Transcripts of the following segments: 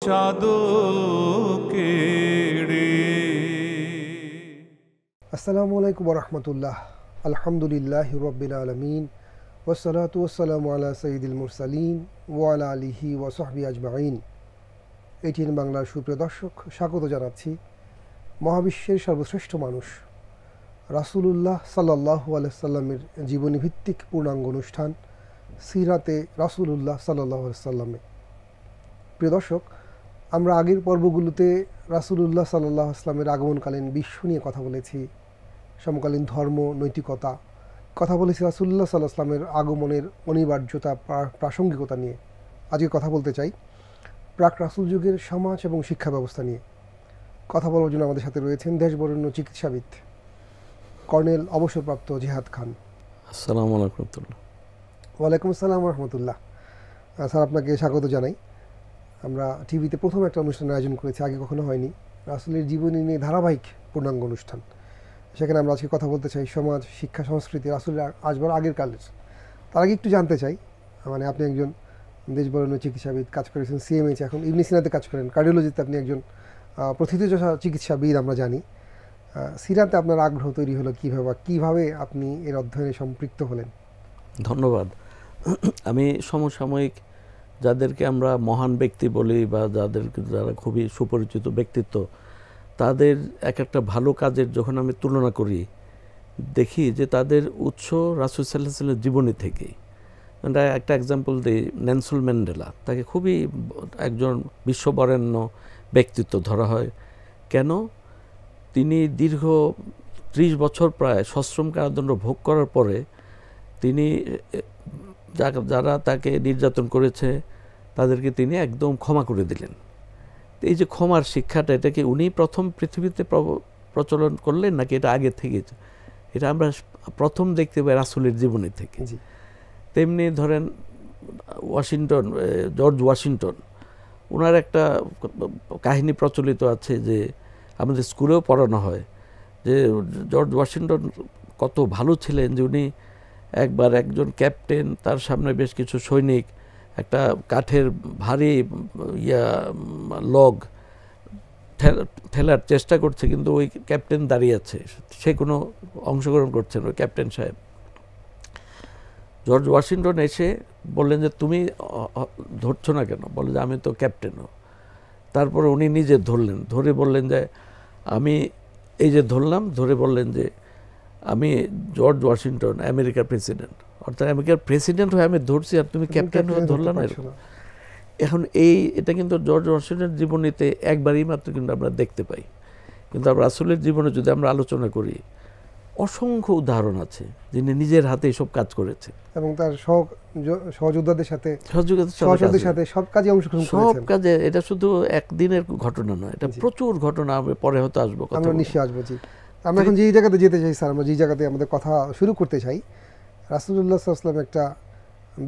চাঁদকে রে। আসসালামু আলাইকুম ওয়া রাহমাতুল্লাহ। আলহামদুলিল্লাহি রাব্বিল আলামিন ওয়াসসালাতু ওয়াসসালামু আলা সাইয়্যিদিল মুরসালিন ওয়া আলা আলিহি ওয়া সাহবিহি আজমাইন। এটিএন বাংলার সুপ্রিয় দর্শক, স্বাগত জানাচ্ছি মহাবিশ্বের সর্বশ্রেষ্ঠ মানুষ রাসূলুল্লাহ সাল্লাল্লাহু আলাইহি সাল্লামের জীবনী ভিত্তিক পূর্ণাঙ্গ অনুষ্ঠান সিরাতে রাসূলুল্লাহ সাল্লাল্লাহু আলাইহি সাল্লামে। প্রিয় দর্শক, আমরা আগের পর্বগুলোতে রাসূলুল্লাহ সাল্লাল্লাহু আলাইহি সাল্লামের আগমনকালীন বিশ্ব নিয়ে কথা বলেছি, সমকালীন ধর্ম, নৈতিকতা, কথা বলেছি রাসূলুল্লাহ সাল্লাল্লাহু আলাইহি সাল্লামের আগমনের অনিবার্যতা, প্রাসঙ্গিকতা নিয়ে। আজকে কথা বলতে চাই প্রাক রাসূল যুগের সমাজ এবং শিক্ষা ব্যবস্থা নিয়ে। কথা বলার জন্য আমাদের সাথে রয়েছেন দেশবরেণ্য চিকিৎসাবিদ কর্নেল অবসরপ্রাপ্ত জিহাদ খান। আসসালামু আলাইকুম। ওয়ালাইকুম আসসালাম রহমতুল্লাহ। স্যার, আপনাকে স্বাগত জানাই। আমরা টিভিতে প্রথম একটা অনুষ্ঠানের আয়োজন করেছি, আগে কখনো হয়নি, রাসূলের জীবনী নিয়ে ধারাবাহিক পূর্ণাঙ্গ অনুষ্ঠান। সেখানে আমরা আজকে কথা বলতে চাই সমাজ, শিক্ষা, সংস্কৃতি, রাসূলের আসবার আগের কালের। তার আগে একটু জানতে চাই, মানে আপনি একজন দেশবরেণ্য চিকিৎসাবিদ, কাজ করেছেন সিএমএইচ, এখন ইবনে সিনাতে কাজ করেন, কার্ডিওলজিতে আপনি একজন প্রথিতযশা চিকিৎসাবিদ আমরা জানি। সিরাতে আপনার আগ্রহ তৈরি হলো কীভাবে আপনি এর অধ্যয়নে সম্পৃক্ত হলেন? ধন্যবাদ। আমি সমসাময়িক যাদেরকে আমরা মহান ব্যক্তি বলি বা যারা খুবই সুপরিচিত ব্যক্তিত্ব, তাদের এক একটা ভালো কাজের যখন আমি তুলনা করি, দেখি যে তাদের উৎস রাসূল সাল্লাল্লাহু আলাইহি ওয়াসাল্লামের জীবনী থেকেই। একটা এক্সাম্পল দিই, নেলসন ম্যান্ডেলা, তাকে খুবই একজন বিশ্ববরেণ্য ব্যক্তিত্ব ধরা হয়। কেন? তিনি দীর্ঘ 30 বছর প্রায় সশ্রম কারাদণ্ড ভোগ করার পরে তিনি যারা তাকে নির্যাতন করেছে তাদেরকে তিনি একদম ক্ষমা করে দিলেন। এই যে ক্ষমার শিক্ষাটা, এটাকে উনি প্রথম পৃথিবীতে প্রচলন করলেন নাকি এটা আগে থেকে? এটা আমরা প্রথম দেখতে পাই রাসূলের জীবনী থেকে। তেমনি ধরেন জর্জ ওয়াশিংটন, ওনার একটা কাহিনী প্রচলিত আছে যে আমাদের স্কুলেও পড়ানো হয় যে জর্জ ওয়াশিংটন কত ভালো ছিলেন যে উনি একবার একজন ক্যাপ্টেন, তার সামনে বেশ কিছু সৈনিক একটা কাঠের ভারী লগ ঠেলার চেষ্টা করছে, কিন্তু ওই ক্যাপ্টেন দাঁড়িয়ে আছে, সে কোনো অংশগ্রহণ করছে না, ওই ক্যাপ্টেন সাহেব। জর্জ ওয়াশিংটন এসে বললেন যে তুমি ধরছো না কেন? বলে যে আমি তো ক্যাপ্টেনও। তারপরে উনি নিজে ধরলেন, ধরে বললেন যে আমি এই যে ধরলাম, ধরে বললেন যে আমি জর্জ ওয়াশিংটন, আমেরিকার প্রেসিডেন্ট। অর্থাৎ আমেরিকার প্রেসিডেন্ট হয়ে আমি ধরছি আর তুমি ক্যাপ্টেন হয়ে ধরলাম না। এখন এটা কিন্তু জর্জ ওয়াশিংটনের জীবনীতে একবারই মাত্র কিন্তু আমরা দেখতে পাই, কিন্তু আমরা রাসূলের জীবনে যদি আমরা আলোচনা করি, অসংখ্য উদাহরণ আছে যিনি নিজের হাতে সব কাজ করেছে এবং তার সহযোদ্ধাদের সাথে সব কাজে অংশগ্রহণ করেছেন। সব কাজে, এটা শুধু একদিনের ঘটনা নয়, এটা প্রচুর ঘটনা। আমরা পরে হয়তো আসবো, আমরা নিশ্চয়ই আসবো। জি, আমরা এখন যে জায়গাতে যেতে চাই স্যার, আমরা যে জায়গাতে আমাদের কথা শুরু করতে চাই, রাসূলুল্লাহ সাল্লাল্লাহু আলাইহি ওয়াসাল্লাম একটা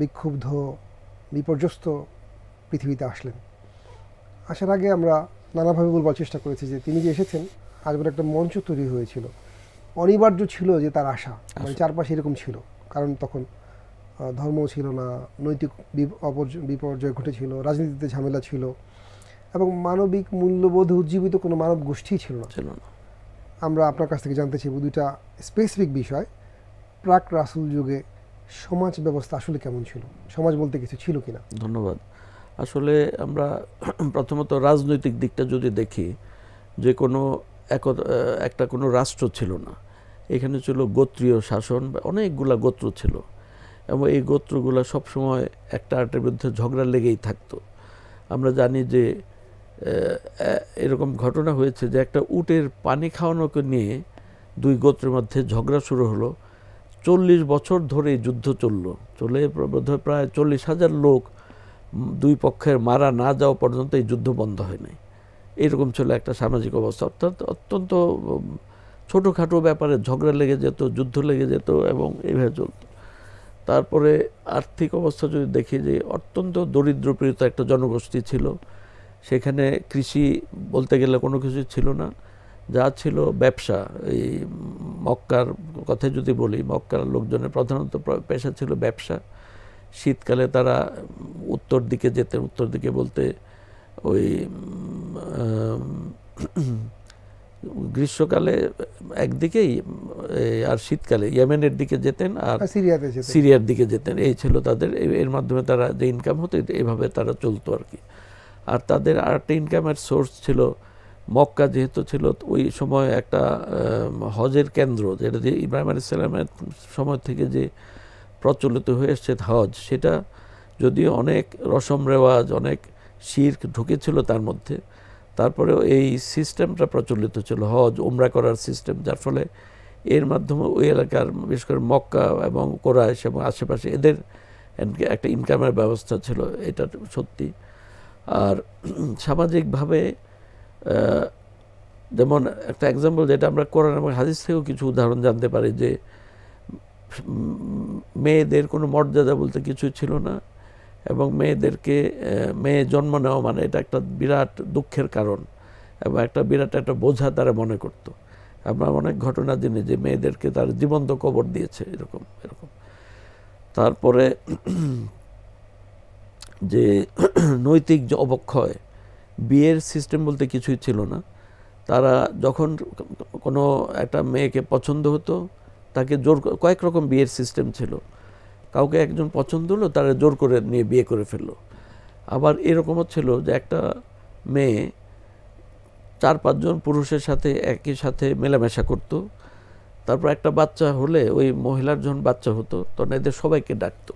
বিক্ষুব্ধ, বিপর্যস্ত পৃথিবীতে আসলেন। আসার আগে আমরা নানাভাবে বলবার চেষ্টা করেছি যে তিনি যে এসেছেন, আসবার একটা মঞ্চ তৈরি হয়েছিল, অনিবার্য ছিল যে তার আসা, মানে চারপাশে এরকম ছিল। কারণ তখন ধর্মও ছিল না, নৈতিক বিপর্যয় ঘটেছিল, রাজনীতিতে ঝামেলা ছিল, এবং মানবিক মূল্যবোধে উজ্জীবিত কোনো মানব গোষ্ঠী ছিল না। আমরা আপনার কাছ থেকে জানতে চাইব দুইটা স্পেসিফিক বিষয়। প্রাক রাসূল যুগে সমাজ ব্যবস্থা আসলে কেমন ছিল? সমাজ বলতে কিছু ছিল কিনা? ধন্যবাদ। আসলে আমরা প্রথমত রাজনৈতিক দিকটা যদি দেখি, যে একটা কোনো রাষ্ট্র ছিল না, এখানে ছিল গোত্রীয় শাসন, অনেকগুলা গোত্র ছিল, এবং এই গোত্রগুলো সবসময় একটা আরেকটার বিরুদ্ধে ঝগড়া লেগেই থাকতো। আমরা জানি যে এরকম ঘটনা হয়েছে যে একটা উটের পানি খাওয়ানোকে নিয়ে দুই গোত্রের মধ্যে ঝগড়া শুরু হলো। 40 বছর ধরে যুদ্ধ চলে বোধহয় প্রায় 40,000 লোক দুই পক্ষের মারা না যাওয়া পর্যন্ত এই যুদ্ধ বন্ধ হয় নাই। এরকম ছিল একটা সামাজিক অবস্থা। অর্থাৎ অত্যন্ত ছোটোখাটো ব্যাপারে ঝগড়া লেগে যেত, যুদ্ধ লেগে যেত, এবং এইভাবে চলত। তারপরে আর্থিক অবস্থা যদি দেখি, যে অত্যন্ত দরিদ্রপীড়িত একটা জনগোষ্ঠী ছিল, সেখানে কৃষি বলতে গেলে কোনো কিছু ছিল না, যা ছিল ব্যবসা। এই মক্কার কথা যদি বলি, মক্কার লোকজনের প্রধানত পেশা ছিল ব্যবসা। শীতকালে তারা উত্তর দিকে যেতেন, উত্তর দিকে বলতে ওই গ্রীষ্মকালে একদিকেই আর শীতকালে ইয়েমেনের দিকে যেতেন আর সিরিয়ার দিকে যেতেন। এই ছিল তাদের, এর মাধ্যমে তারা যে ইনকাম হতো এইভাবে তারা চলতো আর কি। আর তাদের আরেকটা ইনকামের সোর্স ছিল মক্কা, যেহেতু ছিল ওই সময় একটা হজের কেন্দ্র, যেটা যে ইব্রাহিম আলাইহিস সালামের সময় থেকে যে প্রচলিত হয়ে এসছে হজ, সেটা যদিও অনেক রসম রেওয়াজ, অনেক শিরক ঢুকেছিল তার মধ্যে, তারপরেও এই সিস্টেমটা প্রচলিত ছিল, হজ উমরা করার সিস্টেম, যার ফলে এর মাধ্যমে ওই এলাকার বিশেষ করে মক্কা এবং কোরাইশ এবং আশেপাশে এদের একটা ইনকামের ব্যবস্থা ছিল, এটা সত্যি। আর সামাজিকভাবে যেমন একটা এক্সাম্পল, যেটা আমরা কোরআন এবং হাদিস থেকেও কিছু উদাহরণ জানতে পারি, যে মেয়েদের কোনো মর্যাদা বলতে কিছু ছিল না, এবং মেয়েদেরকে মেয়ে জন্ম নেওয়া মানে এটা একটা বিরাট দুঃখের কারণ এবং একটা বিরাট একটা বোঝা তারা মনে করত। আমরা অনেক ঘটনা জানি যে মেয়েদেরকে তারা জীবন্ত কবর দিয়েছে, এরকম এরকম। তারপরে যে নৈতিক যে অবক্ষয়, বিয়ের সিস্টেম বলতে কিছুই ছিল না। তারা যখন কোনো একটা মেয়েকে পছন্দ হতো, তাকে জোর, কয়েক রকম বিয়ের সিস্টেম ছিল, কাউকে একজন পছন্দ হলো তারা জোর করে নিয়ে বিয়ে করে ফেললো। আবার এরকমও ছিল যে একটা মেয়ে 4-5 জন পুরুষের সাথে একই সাথে মেলামেশা করত, তারপর একটা বাচ্চা হলে ওই মহিলার যখন বাচ্চা হতো তখন এদের সবাইকে ডাকতো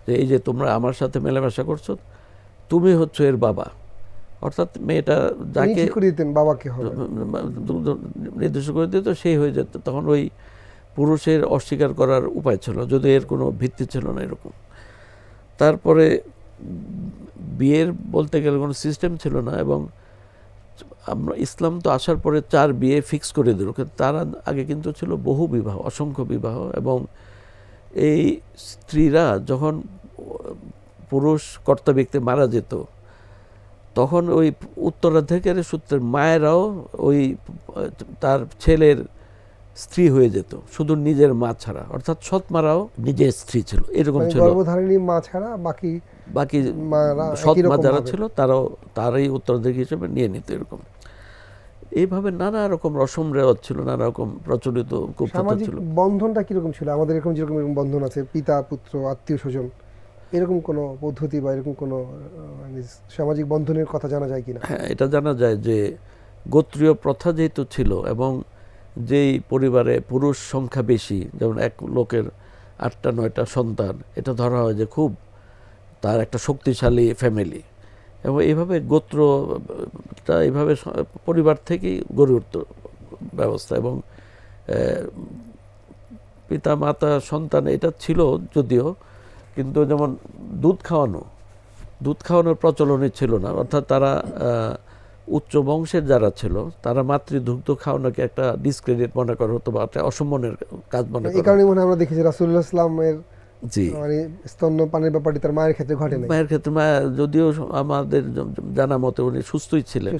যে এই যে তোমরা আমার সাথে মেলামেশা করছো, তুমি হচ্ছে এর বাবা। অর্থাৎ মেয়েটা যাকে বাবাকে নির্দেশ করে দিত সেই হয়ে যেত। তখন ওই পুরুষের অস্বীকার করার উপায় ছিল, যদি এর কোনো ভিত্তি ছিল না এরকম। তারপরে বিয়ের বলতে গেলে কোনো সিস্টেম ছিল না, এবং আমরা ইসলাম তো আসার পরে 4 বিয়ে ফিক্স করে দিল, কিন্তু তার আগে কিন্তু ছিল বহু বিবাহ, অসংখ্য বিবাহ। এবং এই স্ত্রীরা যখন পুরুষ কর্তা ব্যক্তি মারা যেত, তখন ওই উত্তরাধিকারের সূত্রে মায়েরাও ওই তার ছেলের স্ত্রী হয়ে যেত, শুধু নিজের মা ছাড়া। অর্থাৎ সৎ মারাও নিজের স্ত্রী ছিল, এরকম ছিল। গর্ভধারিণী মা ছাড়া বাকি সৎ মা যারা ছিল তারাও তারই উত্তরাধিকারী হিসেবে নিয়ে নিত, এরকম। এইভাবে নানা রকম রসম রেওয়াজ ছিল, নানা রকম প্রচলিত কুপ্রথা ছিল। বন্ধনটা কিরকম ছিল? আমাদের এরকম যেরকম বন্ধন আছে, পিতা পুত্র আত্মীয় স্বজন, এরকম কোনো পদ্ধতি বা এরকম কোনো সামাজিক বন্ধনের কথা জানা যায় কিনা? হ্যাঁ, এটা জানা যায় যে গোত্রীয় প্রথা যেহেতু ছিল, এবং যেই পরিবারে পুরুষ সংখ্যা বেশি, যেমন এক লোকের 8টা-9টা সন্তান, এটা ধরা হয় যে খুব তার একটা শক্তিশালী ফ্যামিলি। এবং এইভাবে গোত্রটা এইভাবে পরিবার থেকেই গড়ে উঠত ব্যবস্থা। এবং পিতা মাতা সন্তান এটা ছিল যদিও, কিন্তু যেমন দুধ খাওয়ানোর প্রচলনই ছিল না। অর্থাৎ তারা উচ্চ বংশের যারা ছিল তারা মাতৃদুগ্ধ খাওয়ানোকে একটা ডিসক্রেডিট মনে করা হতো, বা একটা অসম্মানের কাজ মনে করা। এই কারণে মনে আমরা দেখি যে রাসূলুল্লাহ সাল্লাল্লাহু আলাইহি ওয়াসাল্লামের মানে স্তন্যপানের ব্যাপারটি তার মায়ের ক্ষেত্রে ঘটে না। মায়ের ক্ষেত্রে যদিও আমাদের জানা মতে উনি সুস্থই ছিলেন,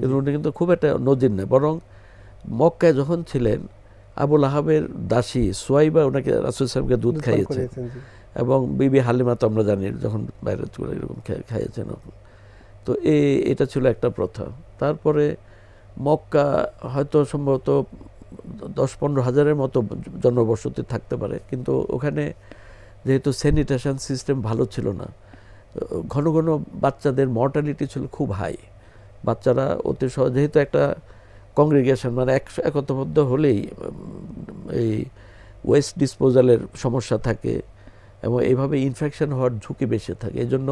কিন্তু উনি কিন্তু খুব একটা নজির নেই। বরং মক্কায় যখন ছিলেন, আবুল আহাবের দাসী সুয়াইবা ওনাকে রাসূল সাল্লাল্লাহু আলাইহি ওয়াসাল্লামকে দুধ খাইয়েছেন, এবং বিবি হালিমা তো আমরা জানি যখন বাইরে চলে এরকম খাইয়েছেন। তো এটা ছিল একটা প্রথা। তারপরে মক্কা হয়তো সম্ভবত 10-15 হাজারের মতো জনবসতি থাকতে পারে, কিন্তু ওখানে যেহেতু স্যানিটেশন সিস্টেম ভালো ছিল না, ঘন ঘন বাচ্চাদের মর্টালিটি ছিল খুব হাই। বাচ্চারা অতি সহজ, যেহেতু একটা কংগ্রিগেশন মানে একত্রবদ্ধ হলেই এই ওয়েস্ট ডিসপোজালের সমস্যা থাকে, এবং এইভাবে ইনফেকশন হওয়ার ঝুঁকি বেশি থাকে। এই জন্য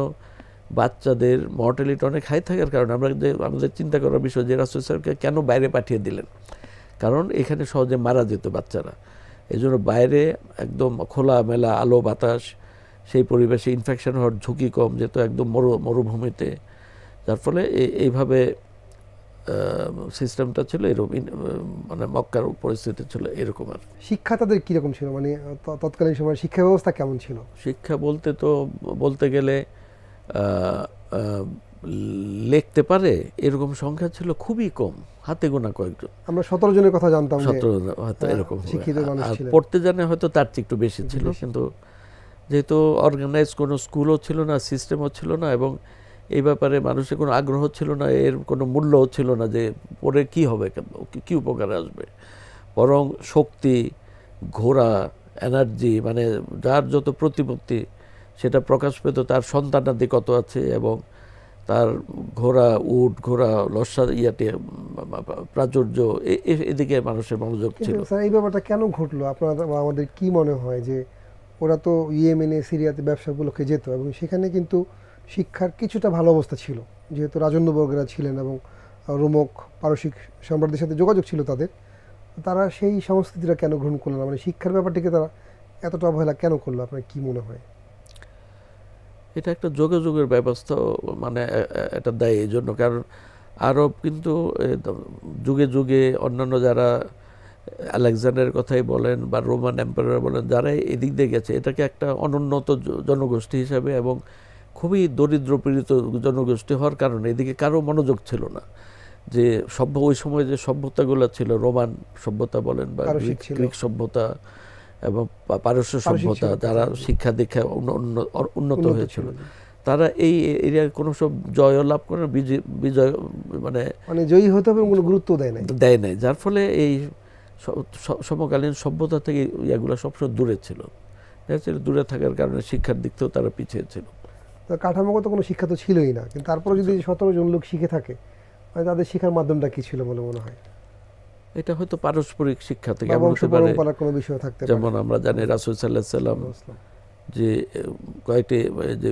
বাচ্চাদের মর্টালিটি অনেক হাই থাকার কারণে আমাদের চিন্তা করার বিষয় যে রাসূল সাল্লাল্লাহু আলাইহি ওয়াসাল্লামকে কেন বাইরে পাঠিয়ে দিলেন, কারণ এখানে সহজে মারা যেত বাচ্চারা। এই জন্য বাইরে একদম খোলা মেলা আলো বাতাস, সেই পরিবেশে ইনফেকশন হওয়ার ঝুঁকি কম, যেহেতু একদম মরুভূমিতে, যার ফলে এইভাবে সিস্টেমটা ছিল এরকম। মানে মক্কার পরিস্থিতি ছিল এরকম। আর শিক্ষা তাদের কীরকম ছিল, মানে তৎকালীন সময় শিক্ষা ব্যবস্থা কেমন ছিল? শিক্ষা বলতে গেলে লিখতে পারে এরকম সংখ্যা ছিল খুবই কম, হাতে গোনা কয়েকজন। আমরা 17 জনের কথা জানতাম, 17 হয়তো এরকম। শিক্ষিত মানুষ ছিলেন। পড়তে জানে হয়তো তার চেয়ে একটু বেশি ছিল, কিন্তু যেহেতু অর্গানাইজ কোনো স্কুলও ছিল না, সিস্টেমও ছিল না, এবং এই ব্যাপারে মানুষের কোনো আগ্রহ ছিল না, এর কোনো মূল্যও ছিল না যে পরে কি হবে, কি উপকারে আসবে। বরং শক্তি, ঘোড়া, এনার্জি, মানে যার যত প্রতিপত্তি সেটা প্রকাশ পেত তার সন্তানাদি কত আছে এবং তার ঘোড়া, উট, ঘোড়া, লস্যা, প্রাচুর্য, এদিকে মানুষের মনোযোগ ছিল। স্যার এই ব্যাপারটা কেন ঘটলো আপনার আমাদের কি মনে হয়? যে ওরা তো ইয়েমেনে, সিরিয়াতে ব্যবসা উপলক্ষে যেত এবং সেখানে কিন্তু শিক্ষার কিছুটা ভালো অবস্থা ছিল, যেহেতু রাজন্যবর্গরা ছিলেন এবং রোমক পারসিক সম্রাটদের সাথে যোগাযোগ ছিল তাদের। তারা সেই সংস্কৃতিটা কেন গ্রহণ করলো না? মানে শিক্ষার ব্যাপারটিকে তারা এতটা অবহেলা কেন করলো, আপনার কি মনে হয়? এটা একটা যোগাযোগের ব্যবস্থা, মানে এটা দেয় এই জন্য। কারণ আরব কিন্তু যুগে যুগে অন্যান্য যারা আলেকজান্ডারের কথাই বলেন বা রোমান এম্পায়ার বলেন, যারা এদিক দিয়ে গেছে, এটাকে একটা অনুন্নত জনগোষ্ঠী হিসাবে এবং খুবই দরিদ্র পীড়িত জনগোষ্ঠী হওয়ার কারণে এদিকে কারো মনোযোগ ছিল না। যে ওই সময় যে সভ্যতাগুলো ছিল, রোমান সভ্যতা বলেন বা গ্রিক সভ্যতা এবং পারস্য সভ্যতা, যারা শিক্ষা দীক্ষা উন্নত হয়েছিল, তারা এই এরিয়ায় কোনো সব জয় লাভ করে বিজয় মানে জয়ী হতে হবে কোনো গুরুত্ব দেয় নাই, যার ফলে এই সমকালীন সভ্যতা থেকে ইয়াগুলো সবসময় দূরে ছিল। দূরে থাকার কারণে শিক্ষার দিক থেকেও তারা পিছিয়ে ছিল। কাঠামোগত কোনো শিক্ষা তো ছিলই না, কিন্তু তারপরে যদি 17 জন লোক শিখে থাকে, তাদের শিক্ষার মাধ্যমটা কি ছিল বলে মনে হয়? এটা হয়তো পারস্পরিক শিক্ষা থেকে কোনো বিষয় থাকতে পারে। যেমন আমরা জানি রাসূল সাল্লাল্লাহু আলাইহি সাল্লাম যে কয়েকটি যে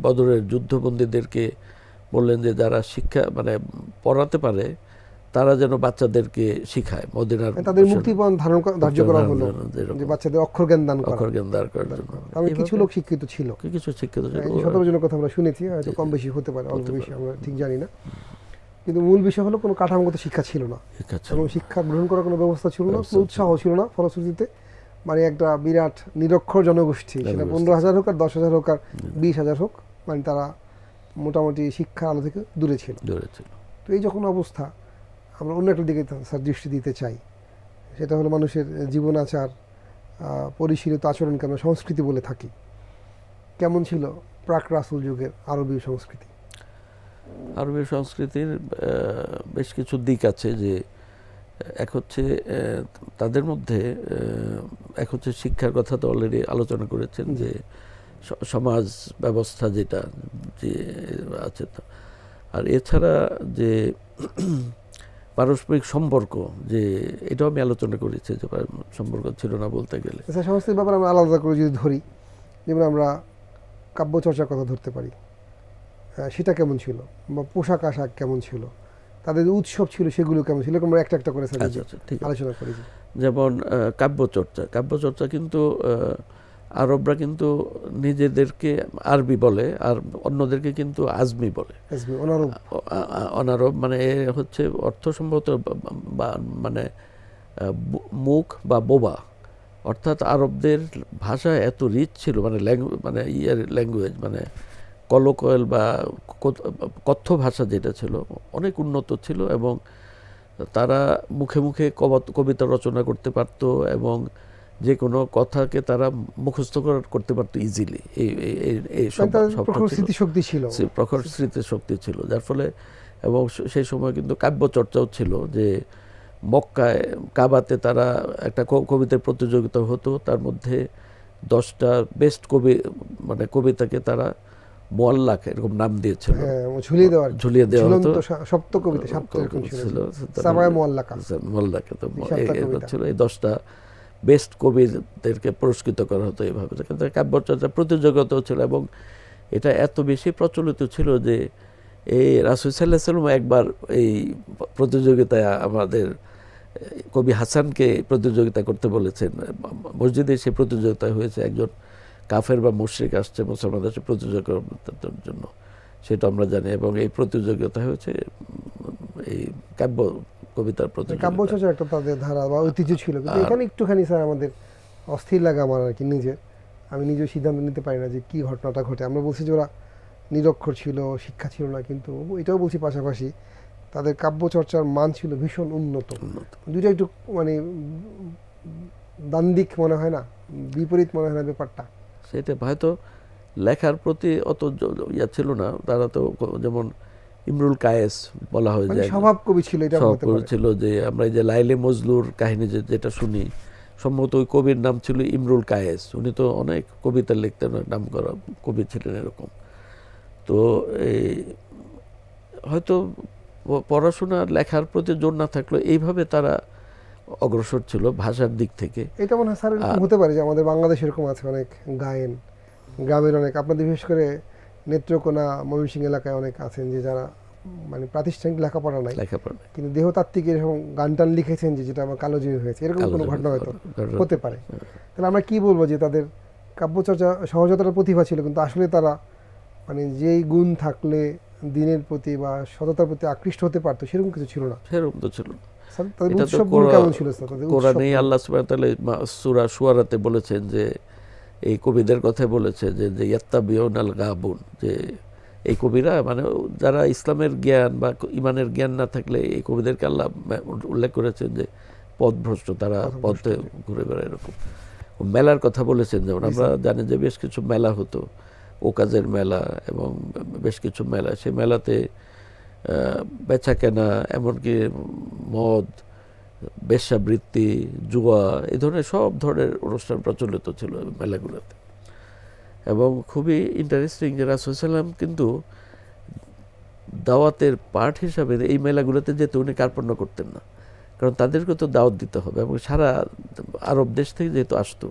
বদরের যুদ্ধবন্দীদেরকে বললেন যে যারা শিক্ষা মানে পড়াতে পারে তারা যেন বাচ্চাদেরকে শিখায়। মদিনার তাদের মুক্তিপণ ধার্য করা হলো যে বাচ্চাদের অক্ষর জ্ঞান দান করার জন্য। আমি কিছু লোক শিক্ষিত ছিল, কিছু শিক্ষিত ছিল, 17 জনের কথা আমরা শুনেছি, হয়তো কম বেশি হতে পারে, অল্প বেশি আমরা ঠিক জানি না। কিন্তু মূল বিষয় হলো কোনো কাঠামোগত শিক্ষা ছিল না এবং শিক্ষা গ্রহণ করার কোনো ব্যবস্থা ছিল না, উৎসাহ ছিল না। ফলশ্রুতিতে মানে একটা বিরাট নিরক্ষর জনগোষ্ঠী, সেটা 15,000 হোক আর 10,000 হোক আর 20,000 হোক, মানে তারা মোটামুটি শিক্ষার আলো থেকে দূরে ছিল। তো এই যখন অবস্থা, আমরা অন্য একটা দিকে স্যার দৃষ্টি দিতে চাই, সেটা হলো মানুষের জীবন আচার, পরিশীলিত আচরণকে আমরা সংস্কৃতি বলে থাকি। কেমন ছিল প্রাক রাসূল যুগের আরবীয় সংস্কৃতি? আরবীয় সংস্কৃতির বেশ কিছু দিক আছে। যে এক হচ্ছে তাদের মধ্যে এক হচ্ছে শিক্ষার কথা তো অলরেডি আলোচনা করেছেন, যে সমাজ ব্যবস্থা যেটা যে আছে, আর এছাড়া যে পারস্পরিক সম্পর্ক, যে এটাও আমি আলোচনা করেছি যে সম্পর্ক ছিল না বলতে গেলে। সংস্কৃতির ব্যাপারে আমরা আলাদা করে যদি ধরি, যেমন আমরা কাব্য চর্চার কথা ধরতে পারি, সেটা কেমন ছিল, বা পোশাক আশাক কেমন ছিল, তাদের উৎসব ছিল সেগুলো কেমন ছিল, আমরা একটা একটা করে আলোচনা করি। যেমন কাব্যচর্চা কিন্তু আরবরা কিন্তু নিজেদেরকে আরবি বলে আর অন্যদেরকে কিন্তু আজমি বলে, অনারব। মানে হচ্ছে অর্থ সম্ভবত মানে মুখ বা বোবা, অর্থাৎ আরবদের ভাষা এত রিচ ছিল, মানে ল্যাঙ্গুয়েজ মানে কলকয়েল বা কথ্য ভাষা যেটা ছিল অনেক উন্নত ছিল, এবং তারা মুখে মুখে কবিতা রচনা করতে পারত এবং যে কোনো কথাকে তারা মুখস্থ করতে পারত ইজিলি। এই প্রখর স্মৃতিশক্তি ছিল, যার ফলে এবং সেই সময় কিন্তু কাব্য চর্চাও ছিল। যে মক্কায় কাবাতে তারা একটা কবিতার প্রতিযোগিতা হতো, তার মধ্যে 10টা বেস্ট মানে কবিতাকে তারা মোয়াল্লাক এরকম নাম দিয়েছিল, ঝুলিয়ে দেওয়া হতো। ছিল এই 10টা বেস্ট কবিদেরকে পুরস্কৃত করা হতো এইভাবে। কাব্যচর্চা প্রতিযোগিতাও ছিল এবং এটা এত বেশি প্রচলিত ছিল যে এই রাসূল সাল্লাল্লাহু আলাইহি ওয়াসাল্লাম একবার এই প্রতিযোগিতায় আমাদের কবি হাসানকে প্রতিযোগিতা করতে বলেছেন। মসজিদে সে প্রতিযোগিতা হয়েছে, একজন কাফের বা মুশরিক আসছে মুসলমানদের প্রতিযোগিতার জন্য, সেটা আমরা জানি। এবং এই প্রতিযোগিতা হয়েছে এই কাব্য কবিতার প্রতিযোগিতা। কাব্যচর্চা একটা তাদের ধারা বা ঐতিহ্য ছিল, কিন্তু এখানে একটুখানি স্যার আমাদের অস্থির লাগে আমার আর কি। আমি নিজেও সিদ্ধান্ত নিতে পারি না যে কি ঘটনাটা ঘটে। আমরা বলছি যে ওরা নিরক্ষর ছিল, শিক্ষা ছিল না, কিন্তু এটাও বলছি পাশাপাশি তাদের কাব্যচর্চার মান ছিল ভীষণ উন্নত। দুইটা একটু মানে দ্বান্দ্বিক মনে হয় না, বিপরীত মনে হয় না ব্যাপারটা? সেটা হয়তো লেখার প্রতি অত ইয়া ছিল না। তারা তো যেমন ইমরুল কায়েস বলা হয় মানে যে স্বভাব কবি ছিল, এটা স্বভাব হতে কবি পারে। ছিল, যে আমরা এই যে লাইলে মজলুর কাহিনী যেটা শুনি, সম্ভবত ওই কবির নাম ছিল ইমরুল কায়েস। উনি তো অনেক কবিতা লিখতেন, নাম করা কবি ছিলেন এরকম। তো এই হয়তো পড়াশোনা লেখার প্রতি জোর না থাকলেও এইভাবে তারা অগ্রসর ছিল ভাষার দিক থেকে। এটা মনে হয় স্যার এরকম হতে পারে যে আমাদের বাংলাদেশে এরকম আছে অনেক গায়েন, গ্রামের অনেক, আপনাদের বিশেষ করে নেত্রকোনা ময়মনসিংহ এলাকায় অনেক আছেন যে যারা মানে প্রাতিষ্ঠানিক লেখাপড়া নাই, লেখাপড়া কিন্তু দেহতাত্ত্বিক এরকম গান টান লিখেছেন যে যেটা আমার কালোজয়ী হয়েছে, এরকম কোনো ঘটনা হয়তো হতে পারে। তাহলে আমরা কি বলবো যে তাদের কাব্যচর্চা সহজতর প্রতিভা ছিল, কিন্তু আসলে তারা মানে যেই গুণ থাকলে দিনের প্রতি বা সততার প্রতি আকৃষ্ট হতে পারতো সেরকম কিছু ছিল না। সেরকম তো ছিল। স্যার তাদের উৎসবগুলো কেমন ছিল স্যার? তাদের কোরআনেই আল্লাহ সুবহানাহু ওয়া তাআলা সূরা শুআরাতে বলেছেন যে, এই কবিদের কথা বলেছে যে ইয়াত্তাবিউনাল গাবুন, যে এই কবিরা মানে যারা ইসলামের জ্ঞান বা ইমানের জ্ঞান না থাকলে এই কবিদেরকে আল্লাহ উল্লেখ করেছেন যে পথভ্রষ্ট, তারা পথে ঘুরে বেড়ায় এরকম। মেলার কথা বলেছেন, যেমন আমরা জানি যে বেশ কিছু মেলা হতো, ওকাজের মেলা এবং বেশ কিছু মেলা, সেই মেলাতে বেচা কেনা, এমনকি মদ, বেশ্যাবৃত্তি, জুয়া, এই ধরনের সব ধরনের অনুষ্ঠান প্রচলিত ছিল মেলাগুলোতে। এবং খুবই ইন্টারেস্টিং যে রাসূল সাল্লাল্লাহু আলাইহি ওয়াসাল্লাম কিন্তু দাওয়াতের পার্ট হিসাবে এই মেলাগুলোতে যেতে উনি কার্পণ্য করতেন না, কারণ তাদেরকে তো দাওয়াত দিতে হবে। এবং সারা আরব দেশ থেকে যেহেতু আসতো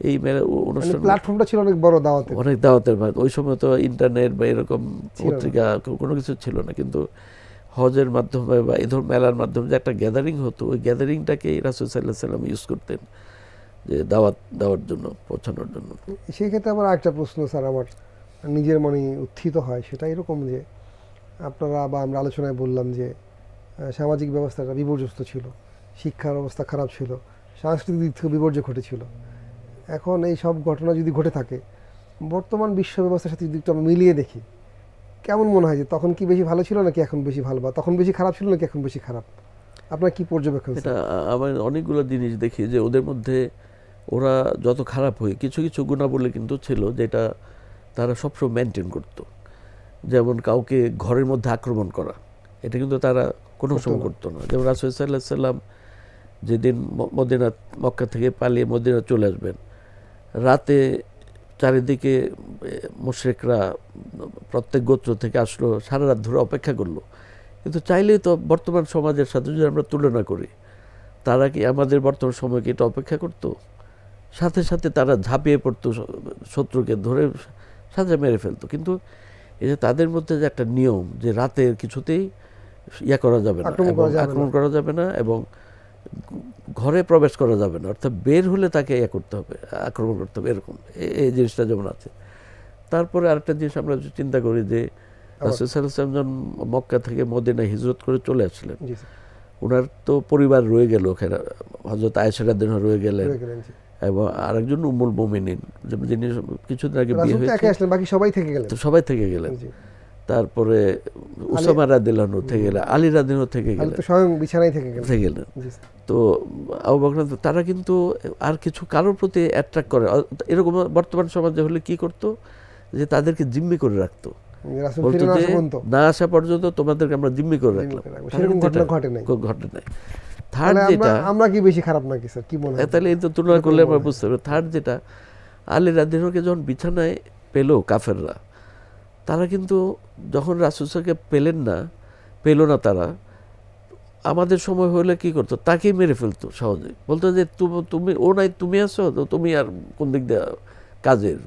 এই মেলা অনুষ্ঠান, প্ল্যাটফর্মটা ছিল অনেক বড় দাওয়াতের, অনেক দাওয়াতের। ওই সময় তো ইন্টারনেট বা এরকম পত্রিকা কোনো কিছু ছিল না, কিন্তু হজের মাধ্যমে বা এই ধর মেলার মাধ্যমে যে একটা গ্যাদারিং হতো, ওই গ্যাদারিংটাকেই রাসূল সাল্লাল্লাহু আলাইহি ওয়াসাল্লাম ইউজ করতেন যে দাওয়ার জন্য, পৌঁছানোর জন্য। সেই ক্ষেত্রে আমার একটা প্রশ্ন স্যার আমার নিজের মনে উত্থিত হয়, সেটা এরকম যে আপনারা বা আমরা আলোচনায় বললাম যে সামাজিক ব্যবস্থাটা বিপর্যস্ত ছিল, শিক্ষার অবস্থা খারাপ ছিল, সাংস্কৃতিক দিক থেকে বিপর্যয় ঘটেছিল। এখন এই সব ঘটনা যদি ঘটে থাকে, বর্তমান বিশ্ব ব্যবস্থার সাথে যদি একটু আমরা মিলিয়ে দেখি, কেমন মনে হয় যে তখন কি বেশি ভালো ছিল নাকি এখন বেশি ভালো, বা তখন বেশি খারাপ ছিল নাকি এখন বেশি খারাপ? আপনার কি পর্যবেক্ষণ? এটা আমার অনেকগুলো জিনিস দেখি যে ওদের মধ্যে ওরা যত খারাপ হয়, কিছু কিছু গুণাবলী কিন্তু ছিল যেটা তারা সবসময় মেনটেন করতো। যেমন কাউকে ঘরের মধ্যে আক্রমণ করা, এটা কিন্তু তারা কোনো সময় করতো না। যেমন রাসূল সাল্লাল্লাহু আলাইহি ওয়াসাল্লাম যেদিন মক্কা থেকে পালিয়ে মদিনা চলে আসবেন, রাতে চারিদিকে মুশরিকরা প্রত্যেক গোত্র থেকে আসলো, সারা রাত ধরে অপেক্ষা করলো। কিন্তু চাইলেই তো বর্তমান সমাজের সাথে যদি আমরা তুলনা করি, তারা কি আমাদের বর্তমান সময়কে এটা অপেক্ষা করতো? সাথে সাথে তারা ঝাঁপিয়ে পড়তো, শত্রুকে ধরে সাথে মেরে ফেলতো। কিন্তু এই যে তাদের মধ্যে যে একটা নিয়ম যে রাতে কিছুতেই করা যাবে না, আক্রমণ করা যাবে না, এবং ঘরে প্রবেশ করা যাবে না, অর্থাৎ বের হলে তাকে করতে হবে, আক্রমণ করতে হবে, এরকম এই জিনিসটা যেমন আছে। তারপরে আরেকটা জিনিস আমরা চিন্তা করি যে রাসূল সাল্লাল্লাহু আলাইহি ওয়াসাল্লাম যখন মক্কা থেকে মদিনায় হিজরত করে চলে আসলেন, ওনার তো পরিবার রয়ে গেল, হযরত আয়েশা রাদিয়াল্লাহু আনহা রয়ে গেলেন, এবং আরেকজন উম্মুল মুমিনিন যিনি কিছুদিন আগে বিয়ে হয়েছে, বাকি সবাই থেকে গেলেন, তো সবাই থেকে গেলেন। তারপরে উসামা রাদিয়াল্লাহু আনহু থেকে গেলেন, আলী রাদিয়াল্লাহু আনহু থেকে গেলেন, স্বয়ং বিছানায় থেকে গেলেন। তো আবু বকর, তারা কিন্তু আর কিছু কারোর প্রতি অ্যাট্রাক্ট করে। এরকম বর্তমান সমাজে হলে কি করতো যে তাদেরকে জিম্মি করে রাখতো, বলতো যে না আসা পর্যন্ত তোমাদেরকে আমরা জিম্মি করে রাখলাম। সেরকম ঘটনা ঘটে নাই। থার্ড যেটা, আমরা কি বেশি খারাপ নাকি স্যার, কি মনে হয়? তাহলে এই তো তুলনা করলে আমরা বুঝতে পারবো। থার্ড যেটা, আলী রাদিয়াল্লাহু যখন বিছানায় পেল কাফেররা, তারা কিন্তু যখন রাসূলকে পেল না তারা, আমাদের সময় হলে কি করতো, তাকেই মেরে ফেলতো সহজে। বলতো যে তুমি ও নাই, তুমি আছো তো তুমি আর কোন দিক দিয়ে কাজের।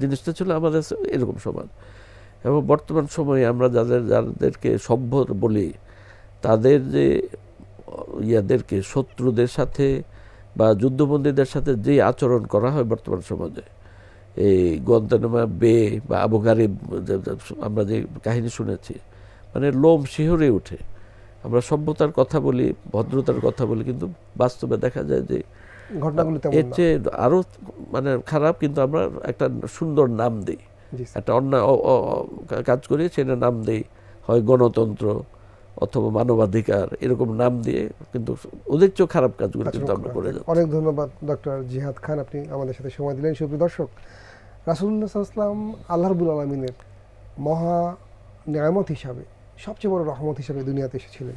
জিনিসটা ছিল আমাদের এরকম সমাজ। এবং বর্তমান সময়ে আমরা যাদেরকে সভ্য বলি, তাদের যে ইয়াদেরকে শত্রুদের সাথে বা যুদ্ধবন্দীদের সাথে যে আচরণ করা হয় বর্তমান সমাজে, এই গুয়ান্তানামো বে বা আবু গারিব, আমরা যে কাহিনী শুনেছি, মানে লোম শিহরে উঠে। আমরা সভ্যতার কথা বলি, ভদ্রতার কথা বলি, কিন্তু বাস্তবে দেখা যায় যে এর চেয়ে আরো মানে খারাপ। কিন্তু আমরা একটা সুন্দর নাম দিই, একটা অন্যায় কাজ করি, সেটা নাম দিই হয় গণতন্ত্র অথবা মানবাধিকার, এরকম নাম দিয়ে, কিন্তু ওদের চেয়ে খারাপ কাজগুলো কিন্তু আমরা করে যাচ্ছি। অনেক ধন্যবাদ ডক্টর জিহাদ খান, আপনি আমাদের সাথে সময় দিলেন। সুপ্রিয় দর্শক, রাসূলুল্লাহ সাল্লাল্লাহু আলাইহি ওয়াসাল্লাম আল্লাহ রাব্বুল আলামিনের মহা নিয়ামত হিসাবে, সবচেয়ে বড় রহমত হিসাবে দুনিয়াতে এসেছিলেন।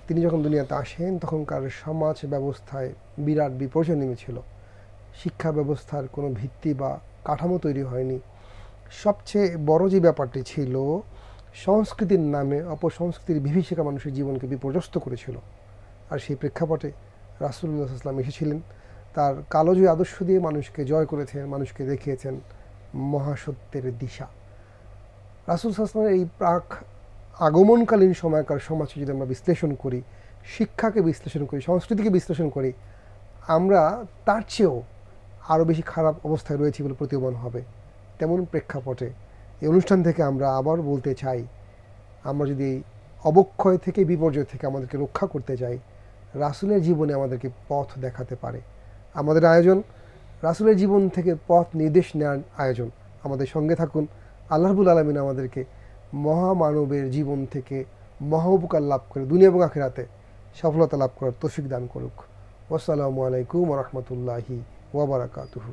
তিনি যখন দুনিয়াতে আসেন তখনকার সমাজ ব্যবস্থায় বিরাট বিপর্যয় নেমেছিল। শিক্ষা ব্যবস্থার কোনো ভিত্তি বা কাঠামো তৈরি হয়নি। সবচেয়ে বড় যে ব্যাপারটি ছিল, সংস্কৃতির নামে অপসংস্কৃতির বিভীষিকা মানুষের জীবনকে বিপর্যস্ত করেছিল। আর সেই প্রেক্ষাপটে রাসূলুল্লাহ সাল্লাল্লাহু আলাইহি ওয়াসাল্লাম এসেছিলেন, তার কালোজয়ী আদর্শ দিয়ে মানুষকে জয় করেছেন, মানুষকে দেখিয়েছেন মহাসত্যের দিশা। রাসূল সাল্লাল্লাহু আলাইহি ওয়াসাল্লামের এই প্রাক আগমনকালীন সময়কার সমাজকে যদি আমরা বিশ্লেষণ করি, শিক্ষাকে বিশ্লেষণ করি, সংস্কৃতিকে বিশ্লেষণ করি, আমরা তার চেয়েও আরও বেশি খারাপ অবস্থায় রয়েছি বলে প্রতীয়মান হবে। তেমন প্রেক্ষাপটে এই অনুষ্ঠান থেকে আমরা আবার বলতে চাই, আমরা যদি এই অবক্ষয় থেকে, বিপর্যয় থেকে আমাদেরকে রক্ষা করতে চাই, রাসূলের জীবনে আমাদেরকে পথ দেখাতে পারে। আমাদের আয়োজন রাসূলের জীবন থেকে পথ নির্দেশ নেওয়ার আয়োজন। আমাদের সঙ্গে থাকুন। আল্লাহ রাব্বুল আলামিন আমাদেরকে মহামানবের জীবন থেকে মহা উপকার লাভ করে দুনিয়া এবং আখিরাতে সফলতা লাভ করার তৌফিক দান করুক। আসসালামু আলাইকুম ওয়া রাহমাতুল্লাহি ওয়া বারাকাতুহু।